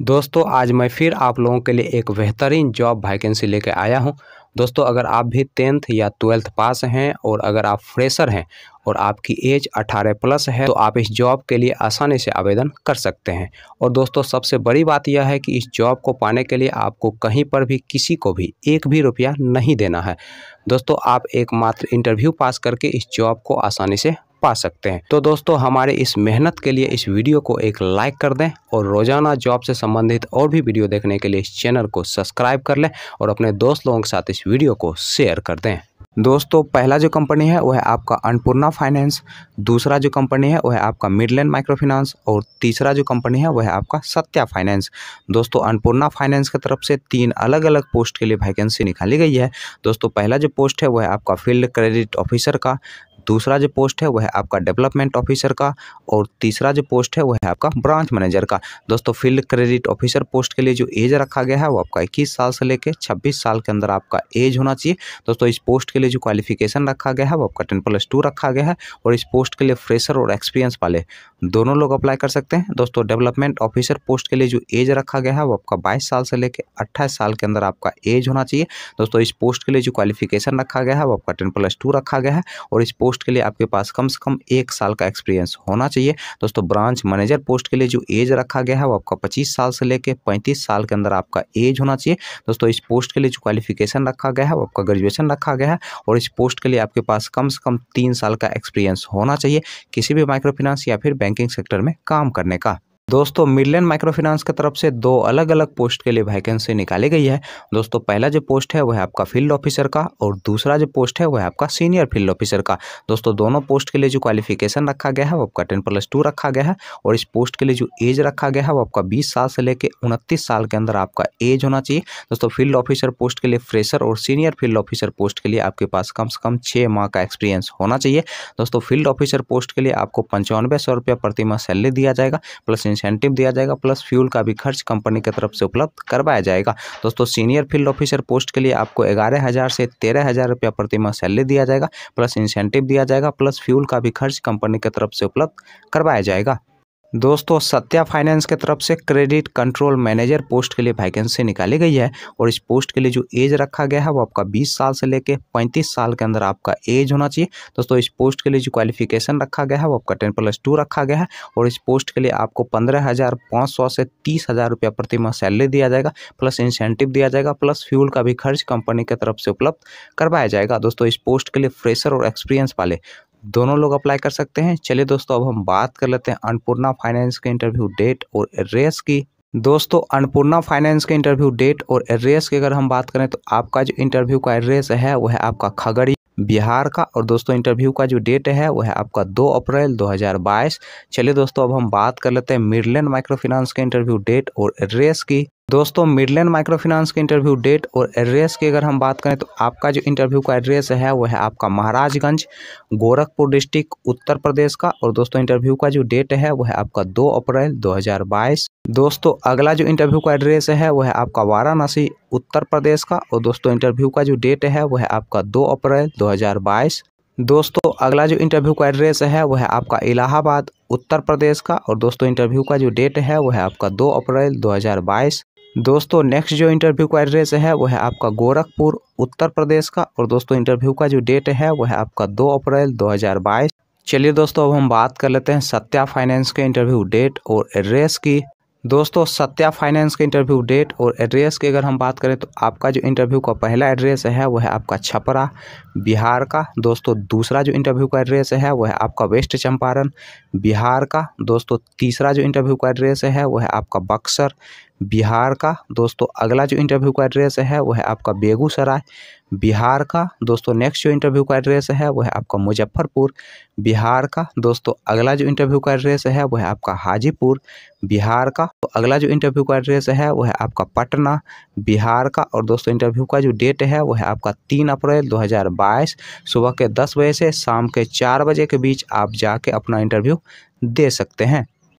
दोस्तों आज मैं फिर आप लोगों के लिए एक बेहतरीन जॉब वैकेंसी लेके आया हूं। दोस्तों अगर आप भी 10th या 12th पास हैं और अगर आप फ्रेशर हैं और आपकी एज 18 प्लस है तो आप इस जॉब के लिए आसानी से आवेदन कर सकते हैं। और दोस्तों सबसे बड़ी बात यह है कि इस जॉब को पाने के लिए आपको कहीं पर भी किसी को भी एक भी रुपया नहीं देना है। दोस्तों आप एकमात्र इंटरव्यू पास करके इस जॉब को आसानी से पा सकते हैं। तो दोस्तों हमारे इस मेहनत के लिए इस वीडियो को एक लाइक कर दें और रोजाना जॉब से संबंधित और भी वीडियो देखने के लिए इस चैनल को सब्सक्राइब कर लें और अपने दोस्त लोगों के साथ इस वीडियो को शेयर कर दें। दोस्तों पहला जो कंपनी है वह है आपका अन्नपूर्णा फाइनेंस, दूसरा जो कंपनी है वह है आपका मिडलैंड माइक्रो फाइनेंस और तीसरा जो कंपनी है वह है आपका सत्या फाइनेंस। दोस्तों अन्नपूर्णा फाइनेंस की तरफ से 3 अलग अलग पोस्ट के लिए वैकेंसी निकाली गई है। दोस्तों पहला जो पोस्ट है वह है आपका फील्ड क्रेडिट ऑफिसर का, दूसरा जो पोस्ट है वह है आपका डेवलपमेंट ऑफिसर का और तीसरा जो पोस्ट है वह है आपका ब्रांच मैनेजर का। दोस्तों फील्ड क्रेडिट ऑफिसर पोस्ट के लिए जो एज रखा गया है वो आपका 21 साल से लेकर 26 साल के अंदर आपका एज होना चाहिए। दोस्तों इस पोस्ट के लिए जो क्वालिफिकेशन रखा गया है वो आपका 10+2 रखा गया है और इस पोस्ट के लिए फ्रेशर और एक्सपीरियंस वाले दोनों लोग अप्लाई कर सकते हैं। दोस्तों डेवलपमेंट ऑफिसर पोस्ट के लिए जो एज रखा गया है वो आपका 22 साल से लेकर 28 साल के अंदर आपका एज होना चाहिए। दोस्तों इस पोस्ट के लिए जो क्वालिफिकेशन रखा गया है वो आपका 10+2 रखा गया है और इस पोस्ट के लिए आपके पास कम से कम 1 साल का एक्सपीरियंस होना चाहिए। दोस्तों ब्रांच मैनेजर पोस्ट के लिए जो एज रखा गया है वो आपका 25 साल से लेकर 35 साल के अंदर आपका एज होना चाहिए। दोस्तों इस पोस्ट के लिए जो क्वालिफिकेशन रखा गया है वो आपका ग्रेजुएशन रखा गया है और इस पोस्ट के लिए आपके पास कम से कम 3 साल का एक्सपीरियंस होना चाहिए किसी भी माइक्रो फाइनेंस या फिर बैंकिंग सेक्टर में काम करने का। दोस्तों मिडलैंड माइक्रो फाइनेंस की तरफ से 2 अलग अलग पोस्ट के लिए वैकेंसी निकाली गई है। दोस्तों पहला जो पोस्ट है वह है आपका फील्ड ऑफिसर का और दूसरा जो पोस्ट है वह है आपका सीनियर फील्ड ऑफिसर का। दोस्तों दोनों पोस्ट के लिए जो क्वालिफिकेशन रखा गया है वो आपका 10+2 रखा गया है और इस पोस्ट के लिए जो एज रखा गया है वो आपका 20 साल से लेकर 29 साल के अंदर आपका एज होना चाहिए। दोस्तों फील्ड ऑफिसर पोस्ट के लिए फ्रेशर और सीनियर फील्ड ऑफिसर पोस्ट के लिए आपके पास कम से कम 6 माह का एक्सपीरियंस होना चाहिए। दोस्तों फील्ड ऑफिसर पोस्ट के लिए आपको 9500 रुपया प्रति माह सैलरी दिया जाएगा, प्लस इंसेंटिव दिया जाएगा, प्लस फ्यूल का भी खर्च कंपनी की तरफ से उपलब्ध करवाया जाएगा। दोस्तों सीनियर फील्ड ऑफिसर पोस्ट के लिए आपको 11,000 से 13,000 रुपया प्रति माह सैलरी दिया जाएगा, प्लस इंसेंटिव दिया जाएगा, प्लस फ्यूल का भी खर्च कंपनी की तरफ से उपलब्ध करवाया जाएगा। दोस्तों सत्या फाइनेंस की तरफ से क्रेडिट कंट्रोल मैनेजर पोस्ट के लिए वैकेंसी निकाली गई है और इस पोस्ट के लिए जो एज रखा गया है वो आपका 20 साल से लेकर 35 साल के अंदर आपका एज होना चाहिए। दोस्तों इस पोस्ट के लिए जो क्वालिफिकेशन रखा गया है वो आपका 10+2 रखा गया है और इस पोस्ट के लिए आपको 15,500 से 30,000 रुपया प्रति माह सैलरी दिया जाएगा, प्लस इंसेंटिव दिया जाएगा, प्लस फ्यूल का भी खर्च कंपनी की तरफ से उपलब्ध करवाया जाएगा। दोस्तों इस पोस्ट के लिए फ्रेशर और एक्सपीरियंस वाले दोनों लोग अप्लाई कर सकते हैं। चलिए दोस्तों अब हम बात कर लेते हैं अन्नपूर्णा फाइनेंस के इंटरव्यू डेट और एड्रेस की। दोस्तों अन्नपूर्णा फाइनेंस के इंटरव्यू डेट और एड्रेस की अगर हम बात करें तो आपका जो इंटरव्यू का एड्रेस है वह है आपका खगड़िया बिहार का और दोस्तों इंटरव्यू का जो डेट है वह है आपका 2 अप्रैल 2022। चलिए दोस्तों अब हम बात कर लेते हैं मिडलैंड माइक्रो फाइनेंस के इंटरव्यू डेट और एड्रेस की। दोस्तों मिडलैंड माइक्रो फाइनेंस के इंटरव्यू डेट और एड्रेस की अगर हम बात करें तो आपका जो इंटरव्यू का एड्रेस है वह है आपका महाराजगंज गोरखपुर डिस्ट्रिक्ट उत्तर प्रदेश का और दोस्तों इंटरव्यू का जो डेट है वह है आपका 2 अप्रैल 2022। दोस्तों अगला जो इंटरव्यू का एड्रेस है वह है आपका वाराणसी उत्तर प्रदेश का और दोस्तों इंटरव्यू का जो डेट है वह है आपका 2 अप्रैल 2022। दोस्तों अगला जो इंटरव्यू का एड्रेस है वह है आपका इलाहाबाद उत्तर प्रदेश का और दोस्तों इंटरव्यू का जो डेट है वह है आपका 2 अप्रैल 2022। दोस्तों नेक्स्ट जो इंटरव्यू का एड्रेस है वह है आपका गोरखपुर उत्तर प्रदेश का और दोस्तों इंटरव्यू का जो डेट है वह है आपका 2 अप्रैल 2022। चलिए दोस्तों अब हम बात कर लेते हैं सत्या फाइनेंस के इंटरव्यू डेट और एड्रेस की। दोस्तों सत्या फाइनेंस के इंटरव्यू डेट और एड्रेस की अगर हम बात करें तो आपका जो इंटरव्यू का पहला एड्रेस है वह है आपका छपरा बिहार का। दोस्तों दूसरा जो इंटरव्यू का एड्रेस है वह है आपका वेस्ट चंपारण बिहार का। दोस्तों तीसरा जो इंटरव्यू का एड्रेस है वह है आपका बक्सर बिहार का। दोस्तों अगला जो इंटरव्यू का एड्रेस है वह है आपका बेगूसराय बिहार का। दोस्तों नेक्स्ट जो इंटरव्यू का एड्रेस है वह है आपका मुजफ्फरपुर बिहार का। दोस्तों अगला जो इंटरव्यू का एड्रेस है वह है आपका हाजीपुर बिहार का। तो अगला जो इंटरव्यू का एड्रेस है वह है आपका पटना बिहार का और दोस्तों इंटरव्यू का जो डेट है वह है आपका 3 अप्रैल 2022 सुबह के 10 बजे से शाम के 4 बजे के बीच आप जाके अपना इंटरव्यू दे सकते हैं।